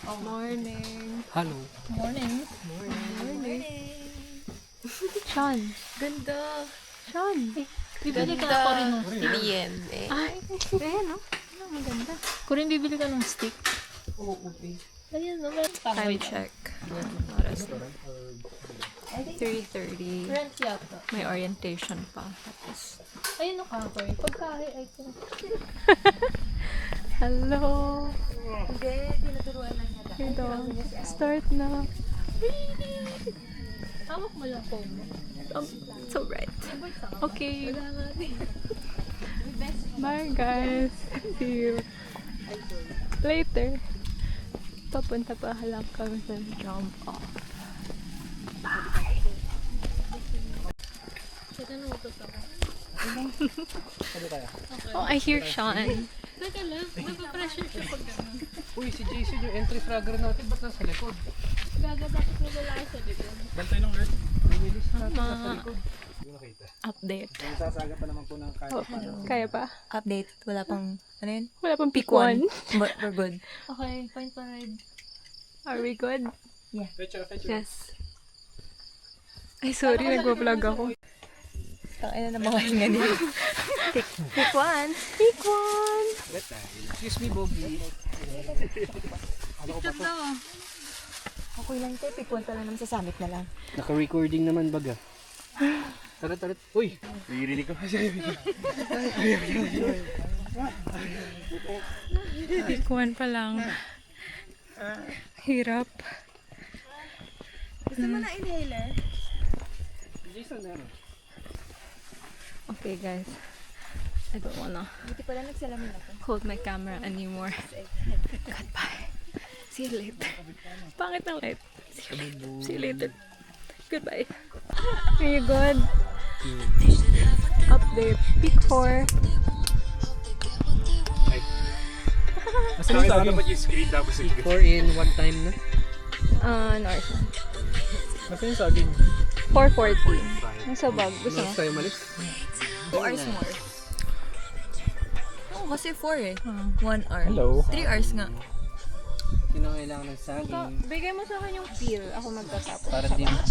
Morning. Hello. Morning. Morning. Sean. Ganda. Sean. Bibili ka ako rin ng Cliente. Ay, ayan no? Ano, maganda. Kung bibili ka ng stick. Oo, okay. Ayun, no? Time check. Oras na. 3:30. Rent yata. May orientation pa. Tapos, Ayun, no, cover. Pagkahe, I think. hello. Hindi, tinuturuan lang niya. Ito. Start na. Hawak mo lang phone mo. It's alright. Okay. Wala nga din. Bye guys. See you later. Papunta pa lang kami sa jump off. Teka na, utos ako. Oh, I hear Sean. Teka lang, mapapressure siya pag gano'n. Uy, si JC yung entry fragger natin. Ba't nasa likod? Gaga, bakit may lalaki sa likod? Bantay ng earth. Nililis natin nasa Mga likod. update. Sasaga pa naman po ng kaya. Oh, kaya pa? Update. Wala pang, ano yun? Wala pang pick one. But we're good. Okay, point pa red. Are we good? Fetcher. Yes. Ay, sorry. Nagpa-vlog ako. Tangina na mga hinga nila. Pick one. Pick one. Excuse me, Bogie. Picture daw ah. Okay lang tayo. Pipunta lang naman sa summit na lang. Naka-recording naman baga. Tarat. Uy! Ririnig ko. Pick one pa lang. Hirap. Gusto mo na inhaler? Jason, ano? Okay, guys. I don't wanna Buti pala nagsalamin ako. hold my camera anymore. Goodbye. See you later. Pangit ng light. See you later. Goodbye. Are you good? Update. Pick 4. Masa yung saging? Dapat yung screen tapos yung 4 in 1 time na? North. Masa yung saging? 4:40. Nasa bag. Gusto mo? Next tayo malis? 2 hours more. Oo, kasi 4 eh. 1 hour. Hello. 3 hours nga. Sino kailangan ng saging? Bigay mo sa akin yung peel. Ako magtatapos.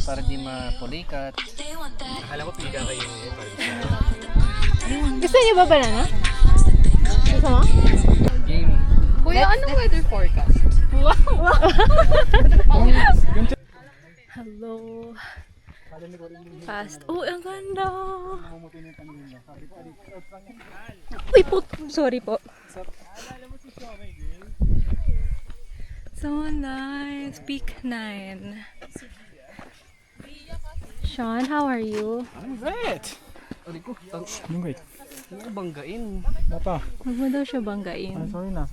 Para di mapulikat. Akala ko piliga kayo eh. Gusto niyo ba banana? Gusto mo? Game. Kuya, anong weather forecast? Wow! Hello. Fast. Oh, ang ganda! Uy, sorry po. So nice. Peak 9. Sean, how are you? I'm great! Aray ko, I'm great. Ano banggain? Bata. Huwag mo daw siya banggain. Sorry na.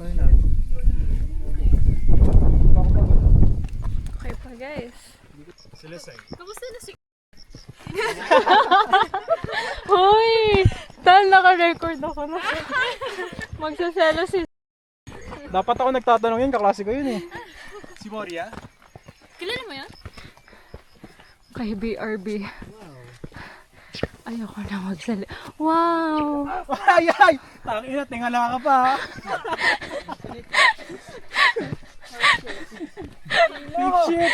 Okay pa, guys. Kamusta na si... Hoy! Tal, naka-record ako na. Magsaselo si... Dapat ako nagtatanong yun, kaklase ko yun eh. Si Moria? Kilala mo yan? Kay BRB. Ayoko na magsali. Wow! Ay! Tangina, tingala ka pa ha. Big shit!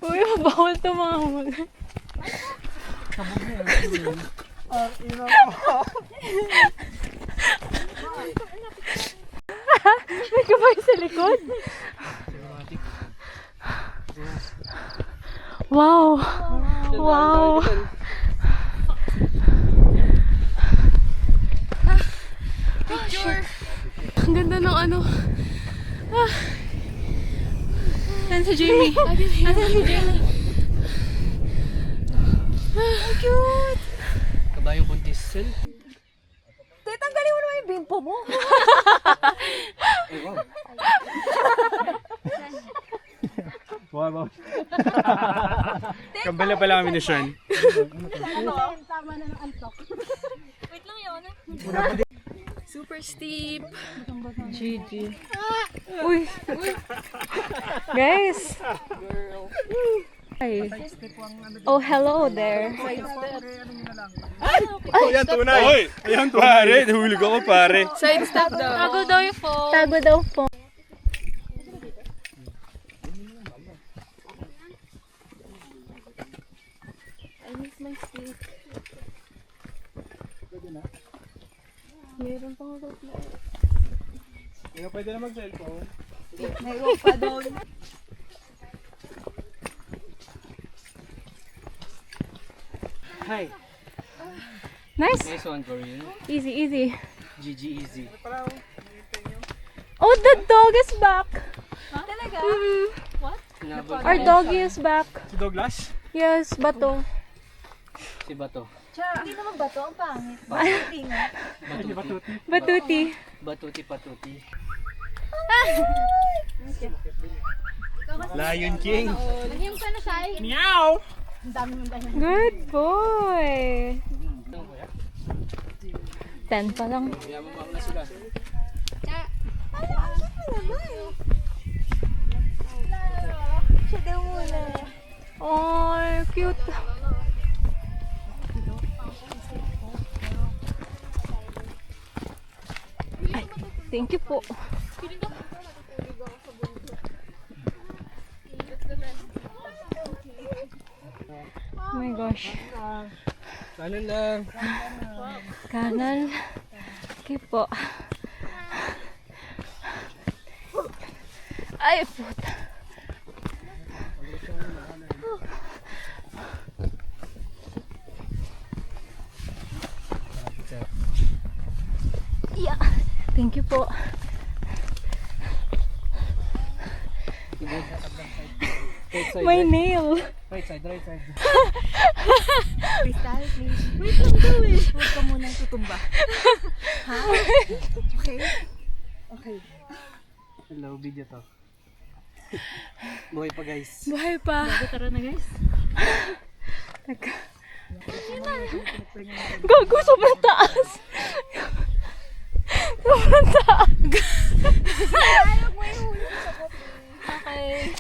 Uy, bawal ito mga huli. May kamay sa likod. Wow! Wow! Picture! Ang ganda ng ano. Yan si Jamie. Asan si Jamie? Ang cute! Kabayong buntis sel. Tanggalin mo naman yung bimpo mo. Wow. Kambala pala kami ni Sean. Wait lang yun. Super steep. GG. Uy! Guys! Hi. Oh, hello there. Ayan, tunay. Hoy! Ayan, tunay. Pare, nahulog ako pare. Side step daw. Tago daw yung phone. Tago daw po. Meron pang rope na. Hindi ka pwede na mag-cellphone. May rope pa doon. Hi. Nice. Nice one, Corinne. Easy, easy. GG easy. Oh, the dog is back. Talaga? Hinabol Our ko doggy is back. Si Douglas? Yes, bato. si Bato. Hindi naman ba to? Ang pangit. Hindi nga. Batuti. Batuti. Batuti patuti. Lion King. Naging ka na siya. Meow! Good boy. 10 pa lang. Yamamam na sila. Siya daw muna. Oh, cute. Ay, thank you po. Oh my gosh. Kanan lang. Kanan. Okay po. Ay, puta. Yeah. Thank you po. Right side. My nail. Right side, right side. Crystal, please. Wait lang daw eh. Huwag ka munang tutumba. Ha? Okay? Okay. Hello, video to. Buhay pa guys. Buhay pa. Tara na guys. Teka. Gago, sobrang taas. Sobrang taas. Okay.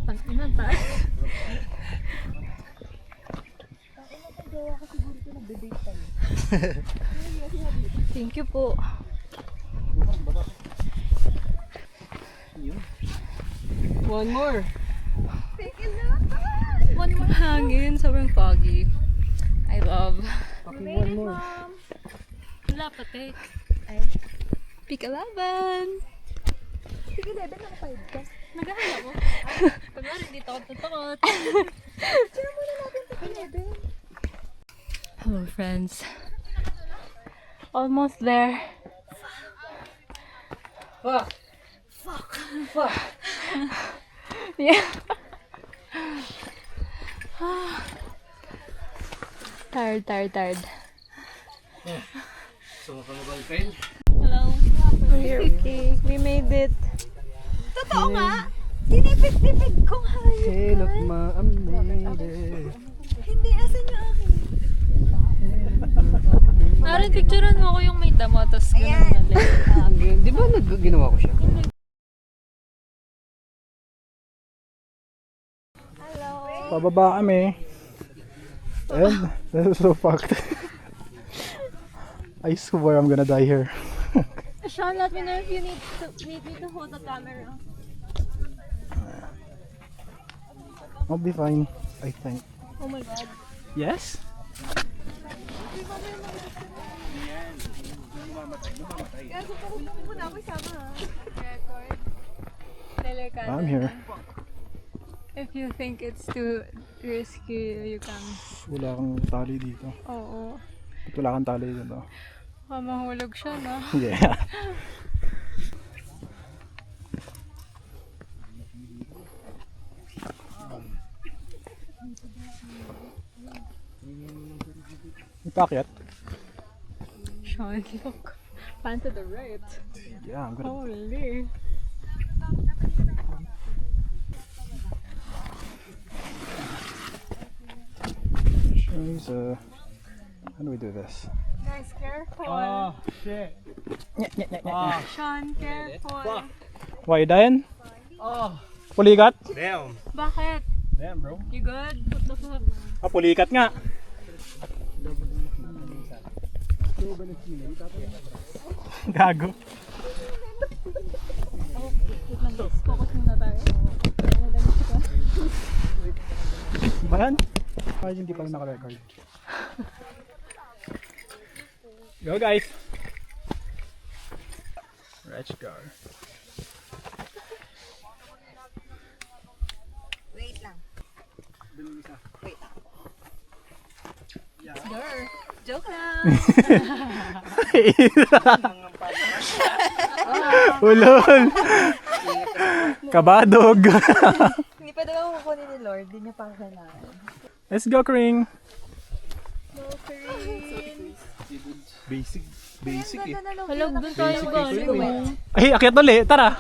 Tangina, taas. Thank you po. One more. One more hangin. Sobrang foggy. I love. One more. Wala pa, te. Pikalaban. Sige, Debe, nakapayad ka. Naghahanap mo. Kunwari, dito ako tutukot. Sino muna natin ito, Debe? Hello, friends. Almost there. Fuck. Fuck. Yeah. Tired. So, mga friend. Hello. We're okay. We made it. Totoo nga. Tinipid-tipid ko nga yun. Hey, look ma, I made it. Hindi, asan yung akin? Narin, picturean mo ko yung may damo, tapos ganun na lang. Di ba ginawa ko siya? Pababa kami. And this is so fucked. I swear I'm gonna die here. Sean, let me know if you need me to hold the camera. I'll be fine, I think. Oh my god. Yes? I'm here. If you think it's too risky, you can. Wala kang tali dito. Oo. Ba't wala kang tali dito? Baka mahulog siya, no? Yeah. Ipakyat? Sean, look. Pan to the right. Yeah, I'm gonna... Holy. Shoes, how do we do this? Guys, careful. Oh, shit. Sean, careful. Why, you dying? Oh. Pulikat? Damn. Bakit? Damn, bro. You good? What the fuck? Ah, pulikat nga. Gago. Focus muna tayo. Yan. Kahit hindi pa rin naka-record. Go guys! Let's go. Wait lang. Wait lang. Sure. Joke lang. Ulol! Kabadog! Hindi pa daw ako kukunin ni Lord. Hindi niya pa ako kailangan. Let's go, Kring! Basic. Basic eh. Halag doon tayo galing. Ay, akyat ulit! Tara!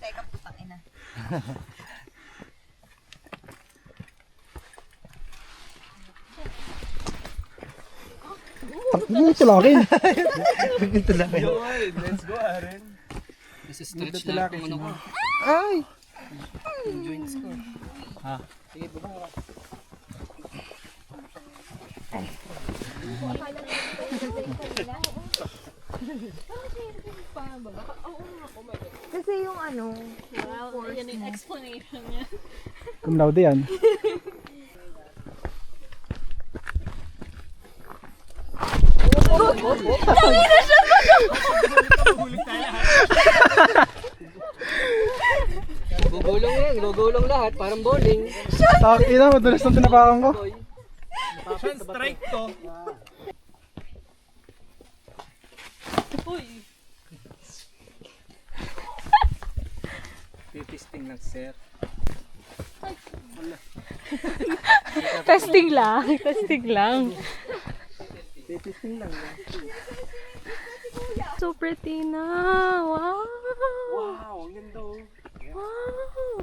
Teka, putang ina. Ito lang akin! Let's go, Aaron. This is stretch na ako. Ano ko? Ay! Yung joints ko. Ha? Sige, baba mo. Kasi yung ano, Wow, yan yung explanation niya. Cum laude yan. Gugulong yan. Gugulong lahat. Parang bowling. Ina, madulas ng tinapakan ko. Strike to. Uy. Titisting lang, sir. Testing lang. Testing lang. Titisting lang. So pretty na. Wow. Wow, ang ganda oh. Wow.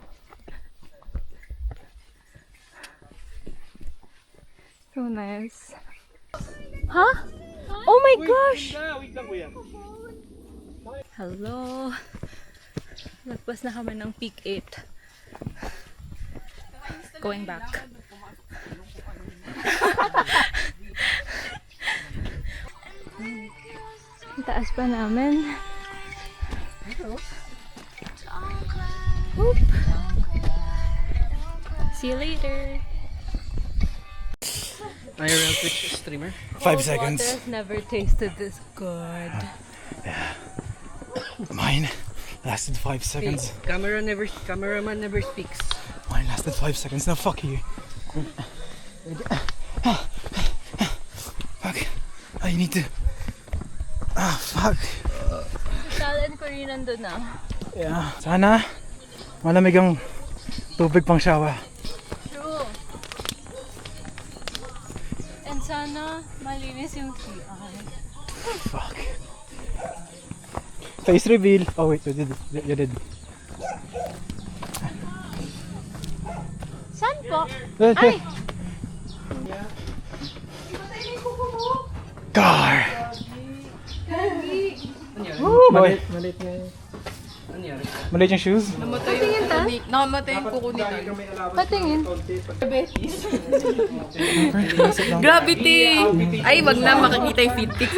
So nice. Huh? Oh my gosh! Wait lang kuya. Hello. Lagpas na kami ng peak 8. Going back. Ang taas pa namin. Whoop. See you later. IRL Twitch streamer. 5 seconds. Water has never tasted this good. Mine lasted 5 seconds. Cameraman never speaks. Mine lasted 5 seconds. Now fuck you. Fuck. I need to. Ah, fuck. Talent ko rin nandun na. Yeah. Sana malamig ang tubig pang shawa. True. And sana malinis yung CI. Fuck. Face reveal. Oh wait, you did. You did. Saan po? Ay! Car! Woo! Malit nga yun. Malit yung shoes? Patingin ta? Nakamatay yung kuko nito. Patingin. Gravity! Ay, wag na makikita yung feet pics.